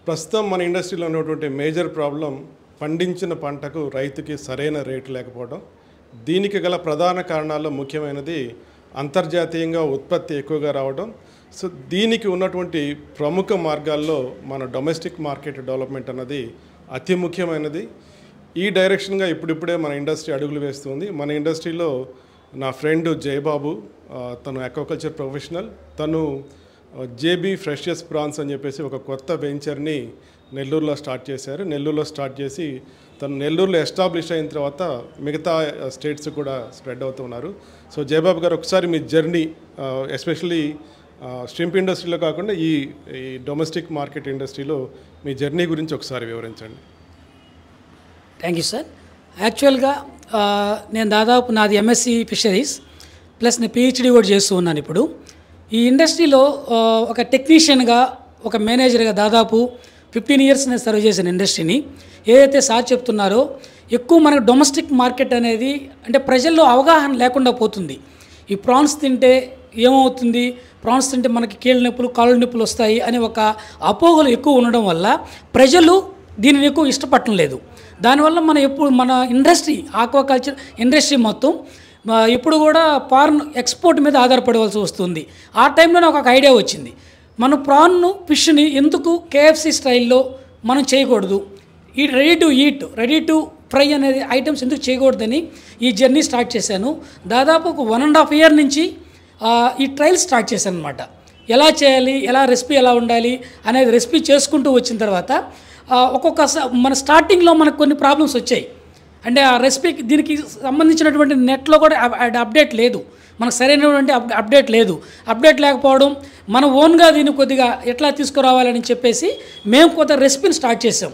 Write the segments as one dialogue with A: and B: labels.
A: ప్రస్తుతం మన ఇండస్ట్రీలో ఉన్నటువంటి మేజర్ ప్రాబ్లం పండించిన పంటకు రైతుకి సరైన రేటు లేకపోవడం. దీనికి గల ప్రధాన కారణాల్లో ముఖ్యమైనది అంతర్జాతీయంగా ఉత్పత్తి ఎక్కువగా రావడం. సో దీనికి ఉన్నటువంటి ప్రముఖ మార్గాల్లో మన డొమెస్టిక్ మార్కెట్ డెవలప్మెంట్ అన్నది అతి ముఖ్యమైనది. ఈ డైరెక్షన్గా ఇప్పుడిప్పుడే మన ఇండస్ట్రీ అడుగులు వేస్తుంది. మన ఇండస్ట్రీలో నా ఫ్రెండ్ జయబాబు, తను అక్వాకల్చర్ ప్రొఫెషనల్, తను జేబీ ఫ్రెషెస్ ప్రాన్స్ అని చెప్పేసి ఒక కొత్త వెంచర్ని నెల్లూరులో స్టార్ట్ చేశారు. నెల్లూరులో స్టార్ట్ చేసి తను నెల్లూరులో ఎస్టాబ్లిష్ అయిన తర్వాత మిగతా స్టేట్స్ కూడా స్ప్రెడ్ అవుతున్నారు. సో జయబాబు గారు, ఒకసారి మీ జర్నీ ఎస్పెషల్లీ స్ట్రింప్ ఇండస్ట్రీలో కాకుండా ఈ డొమెస్టిక్ మార్కెట్ ఇండస్ట్రీలో మీ జర్నీ గురించి ఒకసారి వివరించండి.
B: Thank you sir. యాక్చువల్గా నేను దాదాపు నాది ఎంఎస్సి ఫిషరీస్ ప్లస్ నేను పిహెచ్డి కూడా చేస్తూ ఉన్నాను. ఇప్పుడు ఈ ఇండస్ట్రీలో ఒక టెక్నీషియన్గా, ఒక మేనేజర్గా దాదాపు 15 ఇయర్స్ నేను సర్వ్ చేశాను ఇండస్ట్రీని. ఏదైతే సార్ చెప్తున్నారో ఎక్కువ మనకు డొమెస్టిక్ మార్కెట్ అనేది అంటే ప్రజల్లో అవగాహన లేకుండా పోతుంది. ఈ ప్రాన్స్ తింటే ఏమవుతుంది, ప్రాన్స్ తింటే మనకి కీళ్ళ నొప్పులు, కాళ్ళ నొప్పులు వస్తాయి అనే ఒక అపోహలు ఎక్కువ ఉండడం వల్ల ప్రజలు దీనిని ఎక్కువ ఇష్టపడటం లేదు. దానివల్ల మన ఇండస్ట్రీ, ఆక్వాకల్చర్ ఇండస్ట్రీ మొత్తం ఇప్పుడు కూడా ఫారెన్ ఎక్స్పోర్ట్ మీద ఆధారపడవలసి వస్తుంది. ఆ టైంలో నాకు ఒక ఐడియా వచ్చింది, మన ప్రాన్ను ఫిష్ని ఎందుకు కేఎఫ్సి స్టైల్లో మనం చేయకూడదు, ఈ ready to eat, ready to fry అనేది ఐటమ్స్ ఎందుకు చేయకూడదని ఈ జర్నీ స్టార్ట్ చేశాను. దాదాపు ఒక 1.5 ఇయర్ నుంచి ఈ ట్రయల్ స్టార్ట్ చేశాను అనమాట. ఎలా చేయాలి, రెసిపీ ఎలా ఉండాలి అనేది రెసిపీ చేసుకుంటూ వచ్చిన తర్వాత మన స్టార్టింగ్లో మనకు కొన్ని ప్రాబ్లమ్స్ వచ్చాయి. అంటే ఆ రెసిపీకి దీనికి సంబంధించినటువంటి నెట్లో కూడా అప్డేట్ లేదు, మనకు సరైనటువంటి అప్డేట్ లేదు. అప్డేట్ లేకపోవడం, మన ఓన్గా దీన్ని కొద్దిగా ఎట్లా తీసుకురావాలని చెప్పేసి మేము కొత్త రెసిపీని స్టార్ట్ చేసాం.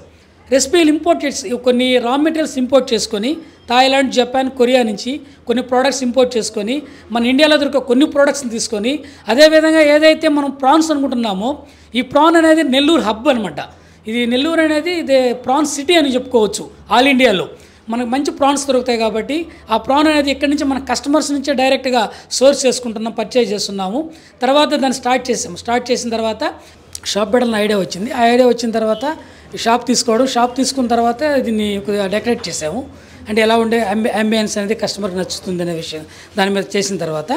B: రెసిపీలు ఇంపోర్ట్ చేసి కొన్ని రా మెటీరియల్స్ ఇంపోర్ట్ చేసుకొని థాయిలాండ్, జపాన్, కొరియా నుంచి కొన్ని ప్రోడక్ట్స్ ఇంపోర్ట్ చేసుకొని మన ఇండియాలో దొరికే కొన్ని ప్రోడక్ట్స్ని తీసుకొని, అదేవిధంగా ఏదైతే మనం ప్రాన్స్ అనుకుంటున్నామో ఈ ప్రాన్ అనేది నెల్లూరు హబ్ అనమాట. ఇది నెల్లూరు అనేది ఇది ప్రాన్స్ సిటీ అని చెప్పుకోవచ్చు. ఆల్ ఇండియాలో మనకు మంచి ప్రాన్స్ దొరుకుతాయి కాబట్టి ఆ ప్రాన్ అనేది ఇక్కడి నుంచి మన కస్టమర్స్ నుంచే డైరెక్ట్గా సోర్స్ చేసుకుంటున్నాం, పర్చేజ్ చేస్తున్నాము. తర్వాత దాన్ని స్టార్ట్ చేసాము. స్టార్ట్ చేసిన తర్వాత షాప్ పెట్టాలని ఐడియా వచ్చింది. ఆ ఐడియా వచ్చిన తర్వాత షాప్ తీసుకున్న తర్వాత దీన్ని కొద్దిగా డెకరేట్ చేసాము. అంటే ఎలా ఉండే అంబియన్స్ అనేది కస్టమర్కి నచ్చుతుంది అనే విషయం దాని మీద చేసిన తర్వాత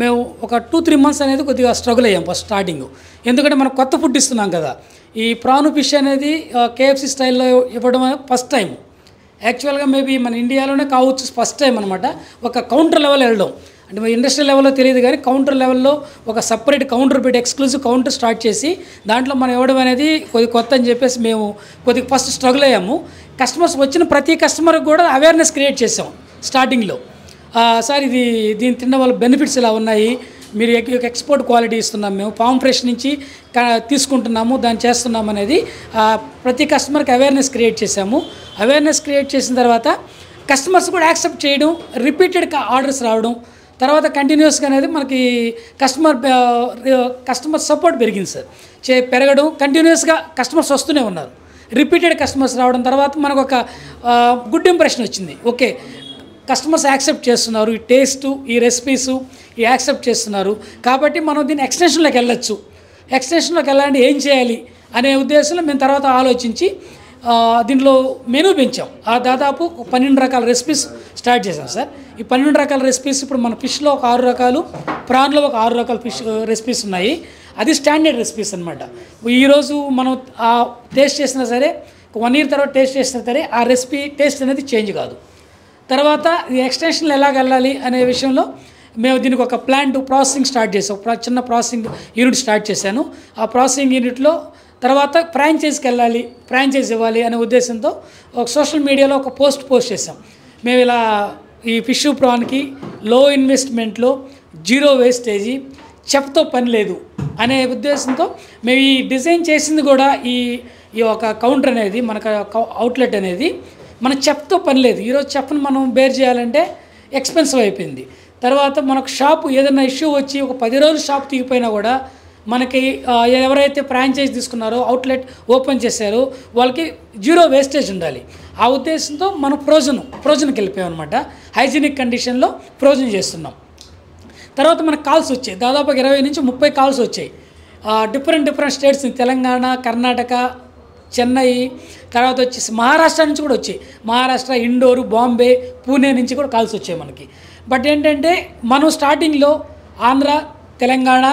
B: మేము ఒక 2-3 మంత్స్ అనేది కొద్దిగా స్ట్రగుల్ అయ్యాం ఫస్ట్ స్టార్టింగ్. ఎందుకంటే మనం కొత్త ఫుడ్ ఇస్తున్నాం కదా. ఈ ప్రాను ఫిష్ అనేది కేఎఫ్సి స్టైల్లో ఇవ్వడం ఫస్ట్ టైం. యాక్చువల్గా మేబీ మన ఇండియాలోనే కావచ్చు ఫస్ట్ టైం అనమాట. ఒక కౌంటర్ లెవెల్ వెళ్ళడం అంటే మన ఇండస్ట్రియల్ లెవెల్లో తెలియదు కానీ కౌంటర్ లెవెల్లో ఒక సపరేట్ కౌంటర్ పెట్టి ఎక్స్క్లూజివ్ కౌంటర్ స్టార్ట్ చేసి దాంట్లో మనం ఇవ్వడం అనేది కొత్త అని చెప్పేసి మేము కొద్దిగా ఫస్ట్ స్ట్రగుల్ అయ్యాము. కస్టమర్స్ వచ్చిన ప్రతి కస్టమర్కి కూడా అవేర్నెస్ క్రియేట్ చేసాం స్టార్టింగ్లో. సార్ దీన్ని తినడం వల్ల బెనిఫిట్స్ ఇలా ఉన్నాయి, మీరు ఎక్స్పోర్ట్ క్వాలిటీ ఇస్తున్నాం, మేము ఫామ్ ఫ్రెష్ నుంచి తీసుకుంటున్నాము, దాన్ని చేస్తున్నాము అనేది ప్రతి కస్టమర్కి అవేర్నెస్ క్రియేట్ చేసాము. అవేర్నెస్ క్రియేట్ చేసిన తర్వాత కస్టమర్స్ కూడా యాక్సెప్ట్ చేయడం, రిపీటెడ్ ఆర్డర్స్ రావడం, తర్వాత కంటిన్యూస్గా అనేది మనకి కస్టమర్ సపోర్ట్ పెరిగింది సార్. పెరగడం, కంటిన్యూస్గా కస్టమర్స్ వస్తూనే ఉన్నారు, రిపీటెడ్ కస్టమర్స్ రావడం. తర్వాత మనకు ఒక గుడ్ ఇంప్రెషన్ వచ్చింది. ఓకే, కస్టమర్స్ యాక్సెప్ట్ చేస్తున్నారు, ఈ టేస్టు, ఈ రెసిపీసు యాక్సెప్ట్ చేస్తున్నారు కాబట్టి మనం దీన్ని ఎక్స్టెన్షన్లోకి వెళ్ళొచ్చు. ఎక్స్టెన్షన్లోకి వెళ్ళాలంటే ఏం చేయాలి అనే ఉద్దేశంలో మేము తర్వాత ఆలోచించి దీంట్లో మెనూ పెంచాం. దాదాపు 12 రకాల రెసిపీస్ స్టార్ట్ చేసాం సార్. ఈ 12 రకాల రెసిపీస్ ఇప్పుడు మన ఫిష్లో ఒక 6 రకాలు, ప్రాన్లో ఒక 6 రకాల ఫిష్ రెసిపీస్ ఉన్నాయి. అది స్టాండర్డ్ రెసిపీస్ అనమాట. ఈరోజు మనం టేస్ట్ చేసినా సరే, 1 ఇయర్ తర్వాత టేస్ట్ చేసినా సరే ఆ రెసిపీ టేస్ట్ అనేది చేంజ్ కాదు. తర్వాత ఈ ఎక్స్టెన్షన్లో ఎలాగ వెళ్ళాలి అనే విషయంలో మేము దీనికి ఒక ప్లాంట్ ప్రాసెసింగ్ స్టార్ట్ చేసాం. చిన్న ప్రాసెసింగ్ యూనిట్ స్టార్ట్ చేశాను. ఆ ప్రాసెసింగ్ యూనిట్లో తర్వాత ఫ్రాంచైజీకి వెళ్ళాలి, ఫ్రాంచైజ్ ఇవ్వాలి అనే ఉద్దేశంతో ఒక సోషల్ మీడియాలో ఒక పోస్ట్ చేసాం. మేము ఇలా ఈ ఫిష్ ప్రాన్కి లో ఇన్వెస్ట్మెంట్లో, జీరో వేస్టేజీ, చెఫ్తో పని లేదు అనే ఉద్దేశంతో మేము ఈ డిజైన్ చేసింది కూడా ఈ ఒక కౌంటర్ అనేది మనకు అవుట్లెట్ అనేది మన చెఫ్తో పని లేదు. ఈరోజు చెఫ్ని మనం బేర్ చేయాలంటే ఎక్స్పెన్సివ్ అయిపోయింది. తర్వాత మనకు షాపు ఏదైనా ఇష్యూ వచ్చి ఒక 10 రోజులు షాప్ తీగిపోయినా కూడా మనకి ఎవరైతే ఫ్రాంచైజ్ తీసుకున్నారో, అవుట్లెట్ ఓపెన్ చేశారో వాళ్ళకి జీరో వేస్టేజ్ ఉండాలి. ఆ ఉద్దేశంతో మనం ఫ్రోజన్కి వెళ్ళిపోయాం అనమాట. హైజీనిక్ కండిషన్లో ఫ్రోజన్ చేస్తున్నాం. తర్వాత మనకు కాల్స్ వచ్చాయి, దాదాపు 20 నుంచి 30 కాల్స్ వచ్చాయి. డిఫరెంట్ స్టేట్స్, తెలంగాణ, కర్ణాటక, చెన్నై, తర్వాత వచ్చేసి మహారాష్ట్ర నుంచి కూడా వచ్చాయి. మహారాష్ట్ర, ఇండోరు, బాంబే, పూణే నుంచి కూడా కాల్స్ వచ్చాయి మనకి. బట్ ఏంటంటే మనం స్టార్టింగ్లో ఆంధ్ర, తెలంగాణ,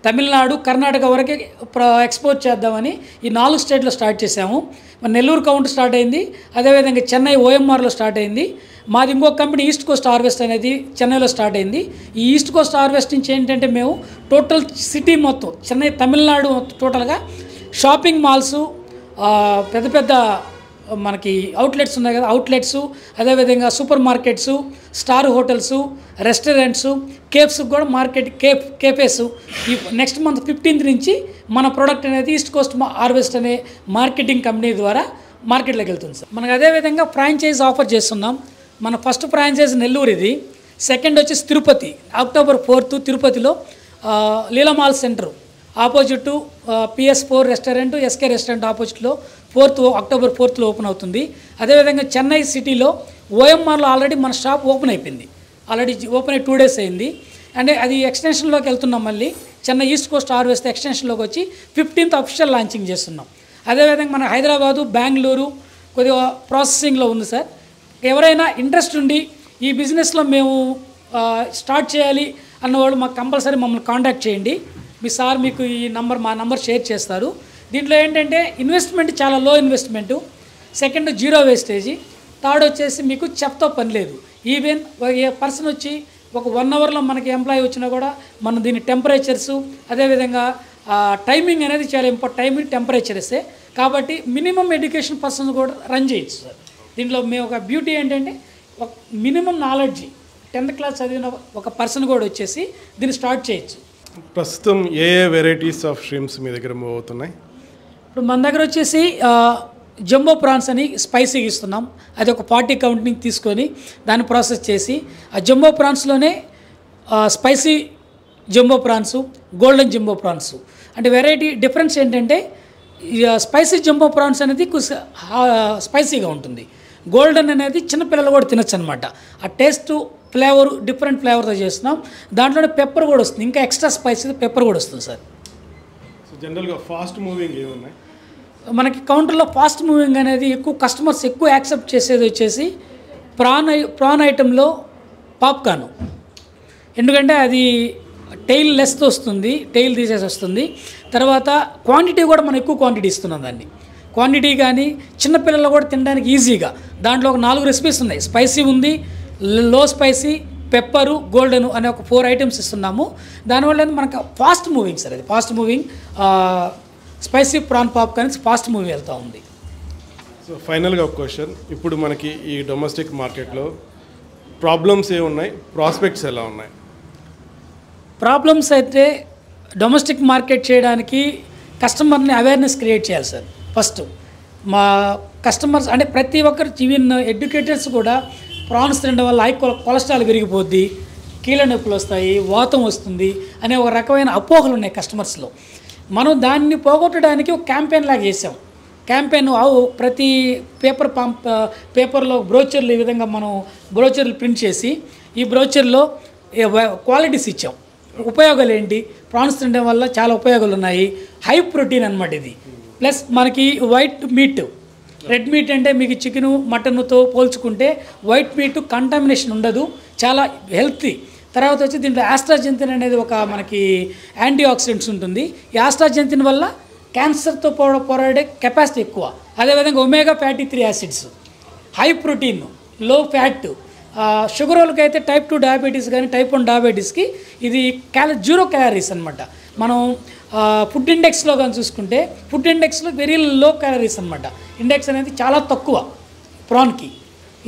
B: తమిళనాడు, కర్ణాటక వరకే ఎక్స్పోర్ట్ చేద్దామని ఈ 4 స్టేట్లో స్టార్ట్ చేసాము. మన నెల్లూరు కౌంట్ స్టార్ట్ అయింది, అదేవిధంగా చెన్నై ఓఎంఆర్లో స్టార్ట్ అయింది. మాది ఇంకో కంపెనీ ఈస్ట్ కోస్ట్ హార్వెస్ట్ అనేది చెన్నైలో స్టార్ట్ అయింది. ఈ ఈస్ట్ కోస్ట్ హార్వెస్ట్ నుంచి ఏంటంటే మేము టోటల్ సిటీ మొత్తం చెన్నై, తమిళనాడు టోటల్గా షాపింగ్ మాల్స్, పెద్ద పెద్ద మనకి అవుట్లెట్స్ ఉన్నాయి కదా, అవుట్లెట్స్, అదేవిధంగా super markets, star hotels, restaurants, cafes కూడా కేఫేస్ ఈ నెక్స్ట్ మంత్ 15th నుంచి మన ప్రోడక్ట్ అనేది ఈస్ట్ కోస్ట్ హార్వెస్ట్ అనే మార్కెటింగ్ కంపెనీ ద్వారా మార్కెట్లోకి వెళ్తుంది సార్. మనకు అదేవిధంగా ఫ్రాంచైజ్ ఆఫర్ చేస్తున్నాం. మన ఫస్ట్ ఫ్రాంచైజ్ నెల్లూరు, ఇది సెకండ్ వచ్చేసి తిరుపతి. October 4th తిరుపతిలో Leela mall centre opposite PS4 restaurant, SK restaurant ఆపోజిట్లో October 4th ఓపెన్ అవుతుంది. అదేవిధంగా చెన్నై సిటీలో ఓఎంఆర్లో ఆల్రెడీ మన షాప్ ఓపెన్ అయిపోయింది. ఆల్రెడీ ఓపెన్ అయ్యి 2 days అయింది. అంటే అది ఎక్స్టెన్షన్లోకి వెళ్తున్నాం. మళ్ళీ చెన్నై ఈస్ట్ కోస్ట్ హార్వెస్ట్ ఎక్స్టెన్షన్లోకి వచ్చి 15th అఫీషియల్ లాంచింగ్ చేస్తున్నాం. అదేవిధంగా మన హైదరాబాదు, బెంగళూరు కొద్దిగా ప్రాసెసింగ్లో ఉంది సార్. ఎవరైనా ఇంట్రెస్ట్ ఉండి ఈ బిజినెస్లో మేము స్టార్ట్ చేయాలి అన్నవాళ్ళు మాకు కంపల్సరీ మమ్మల్ని కాంటాక్ట్ చేయండి. మీకు మా నంబర్ షేర్ చేస్తారు. దీంట్లో ఏంటంటే ఇన్వెస్ట్మెంట్ చాలా లో ఇన్వెస్ట్మెంటు, సెకండ్ జీరో వేస్టేజీ, థర్డ్ వచ్చేసి మీకు చెప్తో పని లేదు. ఈవెన్ ఏ పర్సన్ వచ్చి ఒక 1 hourలో మనకి ఎంప్లాయీ వచ్చినా కూడా మనం దీని టెంపరేచర్సు, అదేవిధంగా టైమింగ్ అనేది చాలా ఇంపార్టెంట్. టైమింగ్, టెంపరేచర్సే కాబట్టి మినిమం ఎడ్యుకేషన్ పర్సన్స్ కూడా రన్ చేయొచ్చు సార్. దీంట్లో మేము ఒక బ్యూటీ ఏంటంటే ఒక మినిమం నాలెడ్జి 10th class చదివిన ఒక పర్సన్ కూడా వచ్చేసి దీన్ని స్టార్ట్ చేయొచ్చు.
A: ప్రస్తుతం ఏ వెరైటీస్ ఆఫ్ షిమ్స్ మీ దగ్గర మూవ్ అవుతున్నాయి?
B: ఇప్పుడు మన దగ్గర వచ్చేసి జంబో ప్రాన్స్ అని స్పైసీగా ఇస్తున్నాం. అది ఒక 40 కౌంట్ని తీసుకొని దాన్ని ప్రాసెస్ చేసి ఆ జంబో ప్రాన్స్లోనే spicy jumbo prawns, golden jumbo prawns అంటే వెరైటీ డిఫరెన్స్ ఏంటంటే స్పైసీ జంబో ప్రాన్స్ అనేది స్పైసీగా ఉంటుంది. గోల్డెన్ అనేది చిన్నపిల్లలు కూడా తినచ్చు అనమాట. ఆ టేస్ట్, ఫ్లేవర్ డిఫరెంట్ ఫ్లేవర్తో చేస్తున్నాం. దాంట్లోనే పెప్పర్ కూడా వస్తుంది, ఇంకా ఎక్స్ట్రా స్పైసీ పెప్పర్ కూడా వస్తుంది సార్.
A: సో జనరల్గా ఫాస్ట్ మూవింగ్ ఏమున్నాయి
B: మనకి కౌంటర్లో? ఫాస్ట్ మూవింగ్ అనేది కస్టమర్స్ ఎక్కువ యాక్సెప్ట్ చేసేది వచ్చేసి ప్రాన్ ఐటెంలో పాప్కార్న్. ఎందుకంటే అది టైల్ లెస్తో వస్తుంది, టైల్ తీసేసి వస్తుంది. తర్వాత క్వాంటిటీ కూడా మనం ఎక్కువ క్వాంటిటీ ఇస్తున్నాం. దాన్ని క్వాంటిటీ కానీ చిన్నపిల్లలు కూడా తినడానికి ఈజీగా. దాంట్లో ఒక 4 రెసిపీస్ ఉన్నాయి. స్పైసీ ఉంది, లో స్పైసీ, పెప్పరు, గోల్డెన్ అనే ఒక 4 items ఇస్తున్నాము. దానివల్ల మనకు ఫాస్ట్ మూవింగ్ సార్. అది fast moving spicy prawn popcorn fast movie వెళ్తూ ఉంది.
A: సో ఫైనల్గా ఒక క్వశ్చన్, ఇప్పుడు మనకి ఈ డొమెస్టిక్ మార్కెట్లో ప్రాబ్లమ్స్ ఏమున్నాయి, ప్రాస్పెక్ట్స్ ఎలా ఉన్నాయి?
B: ప్రాబ్లమ్స్ అయితే డొమెస్టిక్ మార్కెట్ చేయడానికి కస్టమర్ని అవేర్నెస్ క్రియేట్ చేయాలి సార్. ఫస్ట్ మా కస్టమర్స్ అంటే ప్రతి ఒక్కరు, ఈవెన్ ఎడ్యుకేటర్స్ కూడా ప్రాన్స్ తినడం వల్ల కొలెస్ట్రాల్ పెరిగిపోద్ది, కీళ్ళ నొప్పులు వస్తాయి, వాతం వస్తుంది అనే ఒక రకమైన అపోహలు ఉన్నాయి కస్టమర్స్లో. మనం దాన్ని పోగొట్టడానికి ఒక క్యాంపెయిన్ లాగా చేసాం. క్యాంపెయిన్ ప్రతి పేపర్లో బ్రోచర్లు ఈ విధంగా మనం బ్రోచర్లు ప్రింట్ చేసి ఈ బ్రోచర్లో క్వాలిటీస్ ఇచ్చాం. ఉపయోగాలు ఏంటి, ప్రాన్స్ తినడం వల్ల చాలా ఉపయోగాలు ఉన్నాయి. హై ప్రోటీన్ అనమాట ఇది. ప్లస్ మనకి వైట్ మీట్, రెడ్ మీట్ అంటే మీకు చికెను, మటన్తో పోల్చుకుంటే వైట్ మీట్ కంటామినేషన్ ఉండదు, చాలా హెల్తీ. తర్వాత వచ్చి దీంట్లో ఆస్ట్రాజెంతిన్ అనేది ఒక మనకి యాంటీ ఆక్సిడెంట్స్ ఉంటుంది. ఈ ఆస్ట్రాజెంతిన్ వల్ల క్యాన్సర్తో పోరాడే కెపాసిటీ ఎక్కువ. అదేవిధంగా omega fatty 3 acids, high protein, లో ఫ్యాట్. షుగర్ వాళ్ళకి అయితే type 2 డయాబెటీస్ కానీ type 1 డయాబెటీస్కి ఇది 0 క్యాలరీస్ అనమాట. మనం ఫుడ్ ఇండెక్స్లో కానీ చూసుకుంటే ఫుడ్ ఇండెక్స్లో వెరీ లో క్యాలరీస్ అనమాట. ఇండెక్స్ అనేది చాలా తక్కువ ప్రాన్కి.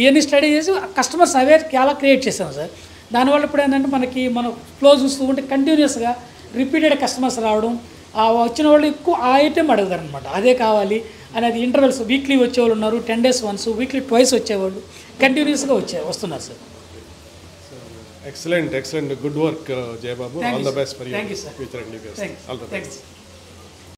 B: ఇవన్నీ స్టడీ చేసి కస్టమర్స్ అవేర్ చాలా క్రియేట్ చేసాం సార్. దానివల్ల ఇప్పుడు ఏంటంటే మనం ఫ్లో చూస్తూ ఉంటే కంటిన్యూస్గా రిపీటెడ్ కస్టమర్స్ రావడం, వచ్చిన వాళ్ళు ఎక్కువ ఆ ఐటెం అడుగుతారు అనమాట. అదే కావాలి అనేది ఇంటర్వెల్స్ వీక్లీ వచ్చేవాళ్ళు ఉన్నారు, 10 days once, వీక్లీ 2 వచ్చేవాళ్ళు కంటిన్యూస్గా వస్తున్నారు sir.
A: Excellent good work Jayababu. All the best for your future endeavours.
B: Thanks.